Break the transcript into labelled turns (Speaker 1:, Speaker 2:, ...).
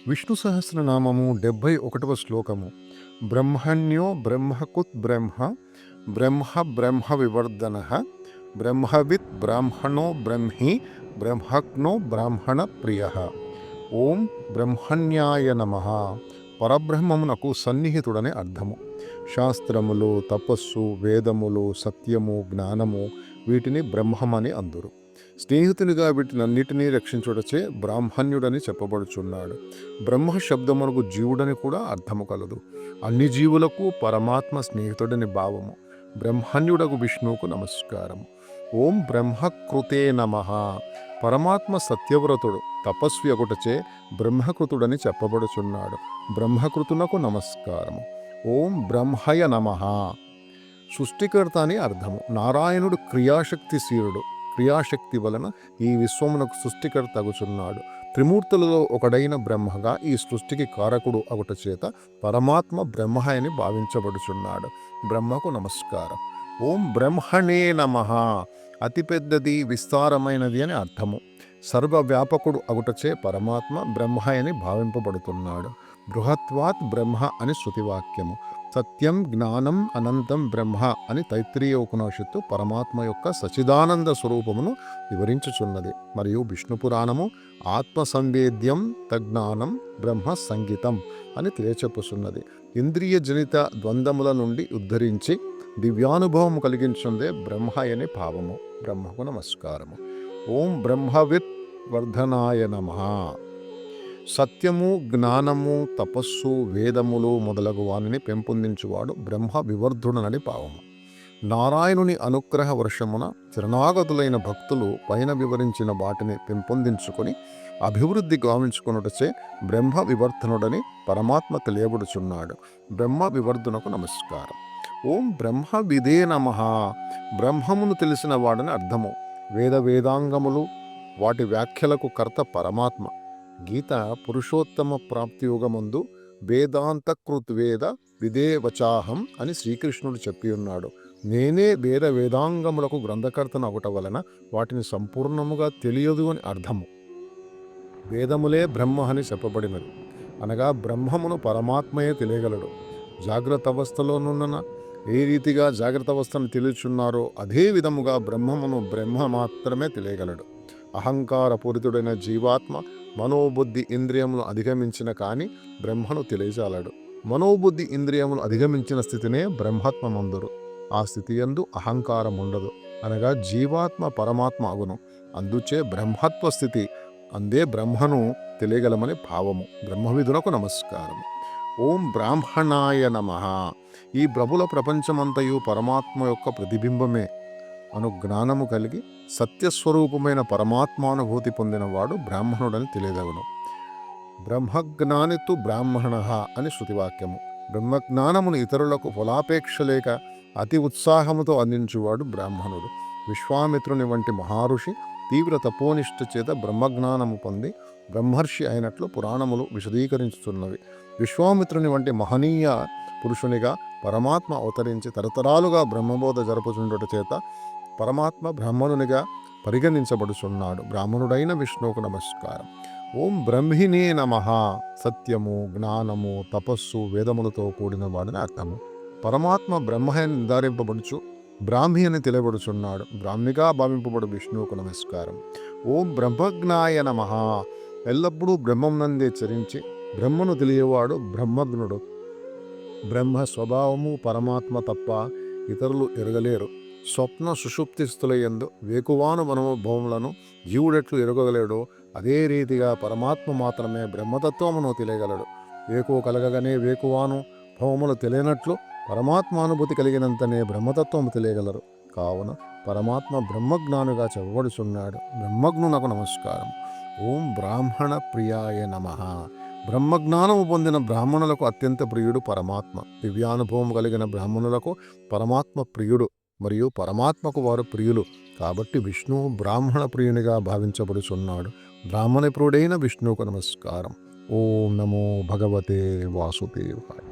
Speaker 1: విష్ణు సహస్రనామము 71వ శ్లోకము. బ్రహ్మణ్యో బ్రహ్మకుత్ బ్రహ్మ బ్రహ్మ బ్రహ్మ వివర్ధన బ్రహ్మవిత్ బ్రాహ్మణో బ్రహ్మి బ్రహ్మజ్ఞో బ్రాహ్మణ ప్రియ. ఓం బ్రహ్మణ్యాయ నమః. పరబ్రహ్మమునకు సన్నిహితుడని అర్థము. శాస్త్రములు, తపస్సు, వేదములు, సత్యము, జ్ఞానము వీటిని బ్రహ్మమని అందురు. స్నేహితునిగా వీటినన్నిటినీ రక్షించుటచే బ్రాహ్మణ్యుడని చెప్పబడుచున్నాడు. బ్రహ్మ శబ్దమునకు జీవుడని కూడా అర్థము కలదు. అన్ని జీవులకు పరమాత్మ స్నేహితుడని భావము. బ్రహ్మణ్యుడకు విష్ణువుకు నమస్కారము. ఓం బ్రహ్మకృతే నమః. పరమాత్మ సత్యవ్రతుడు, తపస్వి ఒకటచే బ్రహ్మకృతుడని చెప్పబడుచున్నాడు. బ్రహ్మకృతునకు నమస్కారము. ఓం బ్రహ్మయ నమః. సృష్టికర్త అని అర్థము. నారాయణుడు క్రియాశక్తిశీలుడు. క్రియాశక్తి వలన ఈ విశ్వమునకు సృష్టికర్త అగుచున్నాడు. త్రిమూర్తులలో ఒకడైన బ్రహ్మగా ఈ సృష్టికి కారకుడు అగుట చేత పరమాత్మ బ్రహ్మ అని భావించబడుచున్నాడు. బ్రహ్మకు నమస్కారం. ఓం బ్రహ్మణే నమః. అతిపెద్దది, విస్తారమైనది అని అర్థము. సర్వవ్యాపకుడు అగుటచే పరమాత్మ బ్రహ్మ అని భావింపబడుతున్నాడు. బృహత్వాత్ బ్రహ్మ అని శృతివాక్యము. సత్యం, జ్ఞానం, అనంతం బ్రహ్మ అని తైత్రీయ ఉపనిషత్తు పరమాత్మ యొక్క సచిదానంద స్వరూపమును వివరించుచున్నది. మరియు విష్ణు పురాణము ఆత్మ సంవేద్యం తజ్ఞానం బ్రహ్మ సంగీతం అని తెలియచెప్పుచున్నది. ఇంద్రియ జనిత ద్వంద్వముల నుండి ఉద్ధరించి దివ్యానుభవం కలిగించుందే బ్రహ్మ అనే భావము. బ్రహ్మకు నమస్కారము. ఓం బ్రహ్మవిత్ వర్ధనాయ నమః. సత్యము, జ్ఞానము, తపస్సు, వేదములు మొదలగు వానిని పెంపొందించువాడు బ్రహ్మ వివర్ధుడనని భావము. నారాయణుని అనుగ్రహ వర్షమున శరణాగతులైన భక్తులు పైన వివరించిన వాటిని పెంపొందించుకొని అభివృద్ధి గావించుకొనుటచే బ్రహ్మ వివర్ధనుడని పరమాత్మ తెలియబడుచున్నాడు. బ్రహ్మ వివర్ధునకు నమస్కారం. ఓం బ్రహ్మ విదే నమః. బ్రహ్మమును తెలిసిన వాడని అర్థము. వేదాంగములు వాటి వ్యాఖ్యలకు కర్త పరమాత్మ. గీత పురుషోత్తమ ప్రాప్తియుగమందు వేదాంతకృద్వేద విదేవచాహం అని శ్రీకృష్ణుడు చెప్పి ఉన్నాడు. నేనే వేదాంగములకు గ్రంథకర్తను అగుట వలన వాటిని సంపూర్ణముగా తెలియదు అని అర్థము. వేదములే బ్రహ్మ అని చెప్పబడినది. అనగా బ్రహ్మమును పరమాత్మయే తెలియగలడు. జాగ్రత్త అవస్థలోనున్న ఏ రీతిగా జాగ్రత్త అవస్థను తెలియచున్నారో అదే విధముగా బ్రహ్మమును బ్రహ్మ మాత్రమే తెలియగలడు. అహంకారపూరితుడైన జీవాత్మ మనోబుద్ధి ఇంద్రియములు అధిగమించిన కానీ బ్రహ్మను తెలియజాలడు. మనోబుద్ధి ఇంద్రియములు అధిగమించిన స్థితినే బ్రహ్మత్వమందురు. ఆ స్థితి యందు అహంకారం ఉండదు. అనగా జీవాత్మ పరమాత్మ అగును. అందుచే బ్రహ్మత్వ స్థితి అందే బ్రహ్మను తెలియగలమని భావము. బ్రహ్మవిధునకు నమస్కారము. ఓం బ్రాహ్మణాయ నమః. ఈ ప్రభుల ప్రపంచమంతయు పరమాత్మ యొక్క ప్రతిబింబమే అను జ్ఞానము కలిగి సత్యస్వరూపమైన పరమాత్మానుభూతి పొందినవాడు బ్రాహ్మణుడని తెలియదగును. బ్రహ్మజ్ఞానితు బ్రాహ్మణ అని శృతివాక్యము. బ్రహ్మజ్ఞానమును ఇతరులకు ఫలాపేక్ష లేక అతి ఉత్సాహముతో అందించువాడు బ్రాహ్మణుడు. విశ్వామిత్రుని వంటి మహారుషి తీవ్ర తపోనిష్ఠ చేత బ్రహ్మజ్ఞానము పొంది బ్రహ్మర్షి అయినట్లు పురాణములు విశదీకరించుతున్నవి. విశ్వామిత్రుని వంటి మహనీయ పురుషునిగా పరమాత్మ అవతరించి తరతరాలుగా బ్రహ్మబోధ జరుపుచుండుట చేత పరమాత్మ బ్రాహ్మణునిగా పరిగణించబడుచున్నాడు. బ్రాహ్మణుడైన విష్ణువుకు నమస్కారం. ఓం బ్రహ్మిణే నమః. సత్యము, జ్ఞానము, తపస్సు, వేదములతో కూడిన వాడిని అర్థము. పరమాత్మ బ్రహ్మ అని నిర్ధారింపబడుచు బ్రాహ్మి అని తెలియబడుచున్నాడు. బ్రాహ్మిగా భావింపబడు విష్ణువుకు నమస్కారం. ఓం బ్రహ్మజ్ఞాయ నమః. ఎల్లప్పుడూ బ్రహ్మం నందే చరించి బ్రహ్మను తెలియవాడు బ్రహ్మజ్ఞుడు. బ్రహ్మ స్వభావము పరమాత్మ తప్ప ఇతరులు ఎరగలేరు. స్వప్న సుషుప్తి స్థులయందు వేకువాను మనోభవములను జీవుడెట్లు ఎరగగలేడో అదే రీతిగా పరమాత్మ మాత్రమే బ్రహ్మతత్వమును తెలియగలడు. వేకువ కలగగానే వేకువాను భవములు తెలియనట్లు పరమాత్మానుభూతి కలిగినంతనే బ్రహ్మతత్వము తెలియగలరు. కావున పరమాత్మ బ్రహ్మజ్ఞానుగా చెప్పబడుచున్నాడు. బ్రహ్మజ్ఞునకు నమస్కారం. ఓం బ్రాహ్మణ ప్రియాయ నమః. బ్రహ్మజ్ఞానము పొందిన బ్రాహ్మణులకు అత్యంత ప్రియుడు పరమాత్మ. దివ్యానుభవం కలిగిన బ్రాహ్మణులకు పరమాత్మ ప్రియుడు మరియు పరమాత్మకు వారు ప్రియులు. కాబట్టి విష్ణువు బ్రాహ్మణ ప్రియునిగా భావించబడుచున్నాడు. బ్రాహ్మణ ప్రియుడైన విష్ణువుకు నమస్కారం. ఓం నమో భగవతే వాసుదేవాయ.